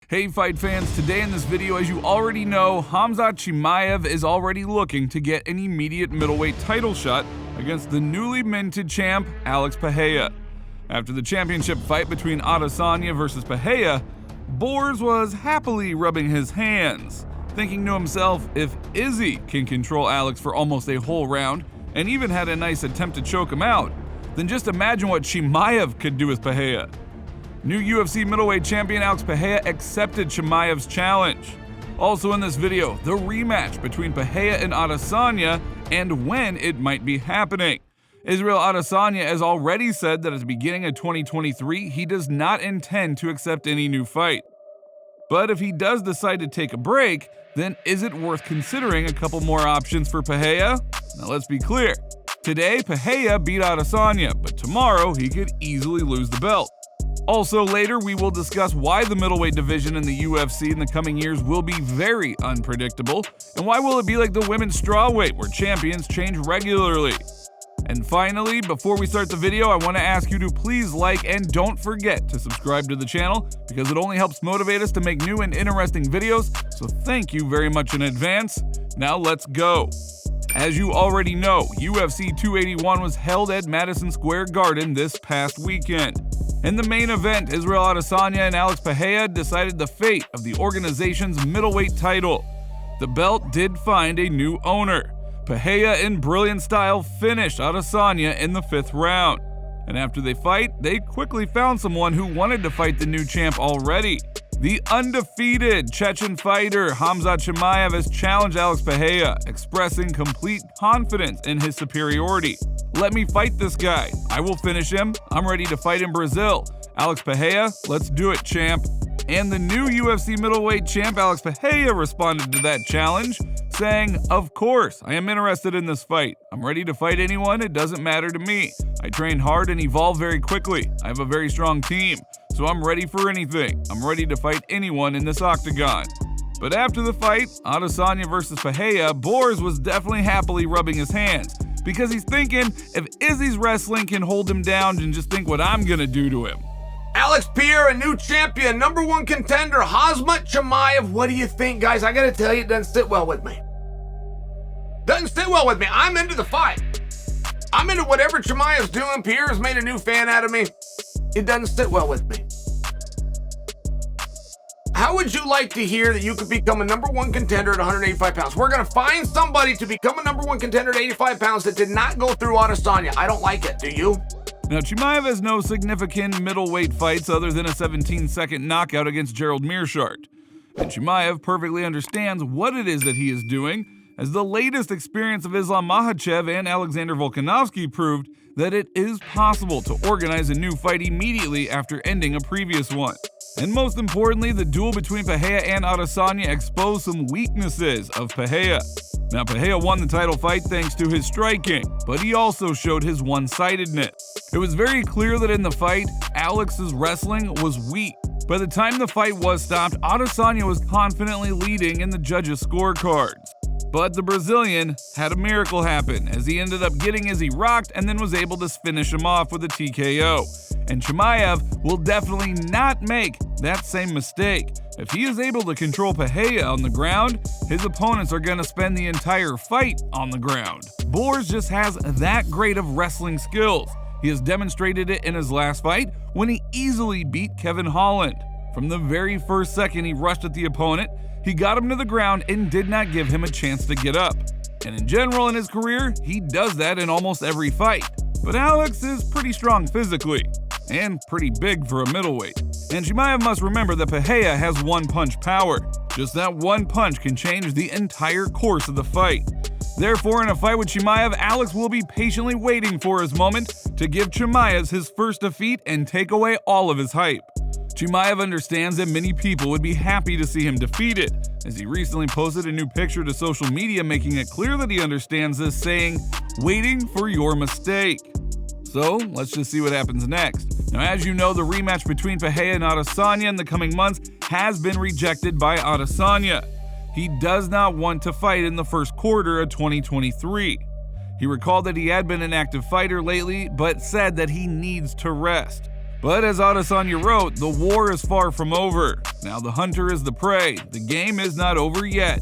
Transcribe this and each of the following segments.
Hey fight fans, today in this video, as you already know, Khamzat Chimaev is already looking to get an immediate middleweight title shot against the newly minted champ, Alex Pereira. After the championship fight between Adesanya versus Pereira, Boers was happily rubbing his hands, thinking to himself if Izzy can control Alex for almost a whole round, and even had a nice attempt to choke him out, then just imagine what Chimaev could do with Pereira. New UFC middleweight champion Alex Pereira accepted Chimaev's challenge. Also in this video, the rematch between Pereira and Adesanya and when it might be happening. Israel Adesanya has already said that at the beginning of 2023, he does not intend to accept any new fight. But if he does decide to take a break, then is it worth considering a couple more options for Pereira? Now let's be clear. Today, Pereira beat Adesanya, but tomorrow he could easily lose the belt. Also later, we will discuss why the middleweight division in the UFC in the coming years will be very unpredictable, and why will it be like the women's strawweight where champions change regularly. And finally, before we start the video, I want to ask you to please like and don't forget to subscribe to the channel because it only helps motivate us to make new and interesting videos, so thank you very much in advance. Now let's go. As you already know, UFC 281 was held at Madison Square Garden this past weekend. In the main event, Israel Adesanya and Alex Pereira decided the fate of the organization's middleweight title. The belt did find a new owner. Pereira, in brilliant style, finished Adesanya in the 5th round. And after they fight, they quickly found someone who wanted to fight the new champ already. The undefeated Chechen fighter Khamzat Chimaev has challenged Alex Pereira, expressing complete confidence in his superiority. "Let me fight this guy. I will finish him. I'm ready to fight in Brazil. Alex Pereira, let's do it, champ." And the new UFC middleweight champ Alex Pereira responded to that challenge, saying, "Of course, I am interested in this fight. I'm ready to fight anyone, it doesn't matter to me. I train hard and evolve very quickly. I have a very strong team, so I'm ready for anything. I'm ready to fight anyone in this octagon." But after the fight, Adesanya versus Pereira, Boers was definitely happily rubbing his hands, because he's thinking if Izzy's wrestling can hold him down, then just think what I'm gonna do to him. Alex Pierre, a new champion, #1 contender, Khamzat Chimaev. What do you think, guys? I gotta tell you, it doesn't sit well with me. Doesn't sit well with me. I'm into the fight. I'm into whatever Chimaev's doing. Pierre's made a new fan out of me. It doesn't sit well with me. How would you like to hear that you could become a #1 contender at 185 pounds? We're going to find somebody to become a #1 contender at 85 pounds that did not go through Adesanya. I don't like it. Do you? Now, Chimaev has no significant middleweight fights other than a 17-second knockout against Gerald Meerschaert. And Chimaev perfectly understands what it is that he is doing, as the latest experience of Islam Makhachev and Alexander Volkanovski proved that it is possible to organize a new fight immediately after ending a previous one. And most importantly, the duel between Pereira and Adesanya exposed some weaknesses of Pereira. Now, Pereira won the title fight thanks to his striking, but he also showed his one-sidedness. It was very clear that in the fight, Alex's wrestling was weak. By the time the fight was stopped, Adesanya was confidently leading in the judges' scorecards. But the Brazilian had a miracle happen, as he ended up getting Izzy rocked and then was able to finish him off with a TKO. And Chimaev will definitely not make that same mistake. If he is able to control Pereira on the ground, his opponents are going to spend the entire fight on the ground. Boers just has that great of wrestling skills. He has demonstrated it in his last fight when he easily beat Kevin Holland. From the very first second he rushed at the opponent, he got him to the ground and did not give him a chance to get up. And in general in his career, he does that in almost every fight. But Alex is pretty strong physically, and pretty big for a middleweight. And Chimaev must remember that Pereira has one-punch power. Just that one punch can change the entire course of the fight. Therefore, in a fight with Chimaev, Alex will be patiently waiting for his moment to give Chimaev his first defeat and take away all of his hype. Chimaev understands that many people would be happy to see him defeated, as he recently posted a new picture to social media making it clear that he understands this, saying, "Waiting for your mistake." So, let's just see what happens next. Now, as you know, the rematch between Pereira and Adesanya in the coming months has been rejected by Adesanya. He does not want to fight in the first quarter of 2023. He recalled that he had been an active fighter lately, but said that he needs to rest. But as Adesanya wrote, the war is far from over. Now the hunter is the prey. The game is not over yet.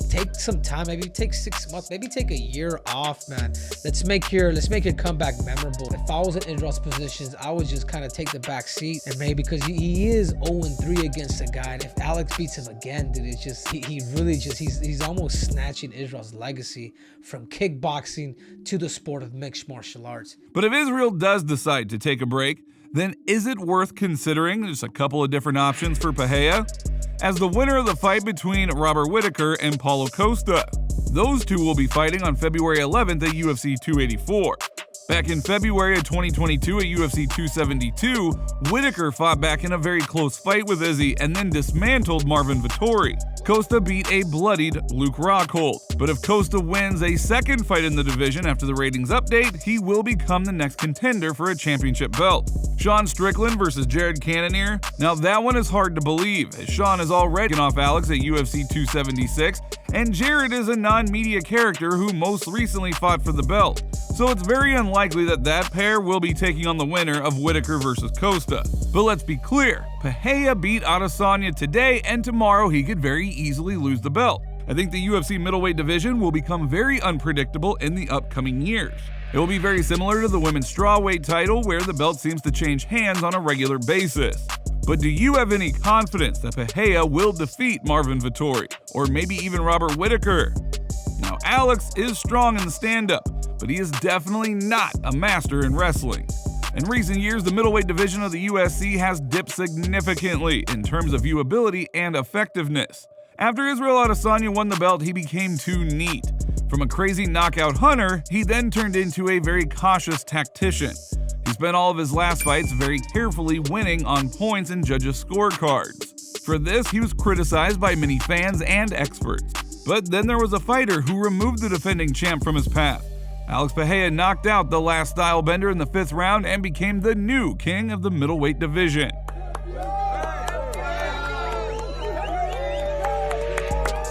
Take some time, maybe take 6 months, maybe take a year off, man. Let's make your comeback memorable. If I was in Idros's positions, I would just kind of take the back seat, and maybe because he is 0-3 against a guy, and if Alex beats him again, dude, it's just he's almost snatching Idros's legacy from kickboxing to the sport of mixed martial arts. But if Israel does decide to take a break, then is it worth considering just a couple of different options for Pereira? As the winner of the fight between Robert Whittaker and Paulo Costa. Those two will be fighting on February 11th at UFC 284. Back in February of 2022 at UFC 272, Whittaker fought back in a very close fight with Izzy and then dismantled Marvin Vettori. Costa beat a bloodied Luke Rockhold. But if Costa wins a second fight in the division after the ratings update, he will become the next contender for a championship belt. Sean Strickland versus Jared Cannonier. Now that one is hard to believe, as Sean has already taken off Alex at UFC 276, and Jared is a non-media character who most recently fought for the belt. So it's very unlikely that that pair will be taking on the winner of Whittaker versus Costa. But let's be clear, Pereira beat Adesanya today, and tomorrow he could very easily lose the belt. I think the UFC middleweight division will become very unpredictable in the upcoming years. It will be very similar to the women's strawweight title, where the belt seems to change hands on a regular basis. But do you have any confidence that Pereira will defeat Marvin Vettori, or maybe even Robert Whittaker? Now, Alex is strong in the stand-up, but he is definitely not a master in wrestling. In recent years, the middleweight division of the UFC has dipped significantly in terms of viewability and effectiveness. After Israel Adesanya won the belt, he became too neat. From a crazy knockout hunter, he then turned into a very cautious tactician. He spent all of his last fights very carefully winning on points and judges' scorecards. For this, he was criticized by many fans and experts. But then there was a fighter who removed the defending champ from his path. Alex Pereira knocked out the last stylebender in the 5th round and became the new king of the middleweight division.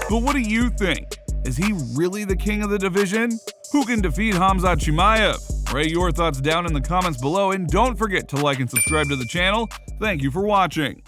But what do you think? Is he really the king of the division? Who can defeat Khamzat Chimaev? Write your thoughts down in the comments below, and don't forget to like and subscribe to the channel. Thank you for watching.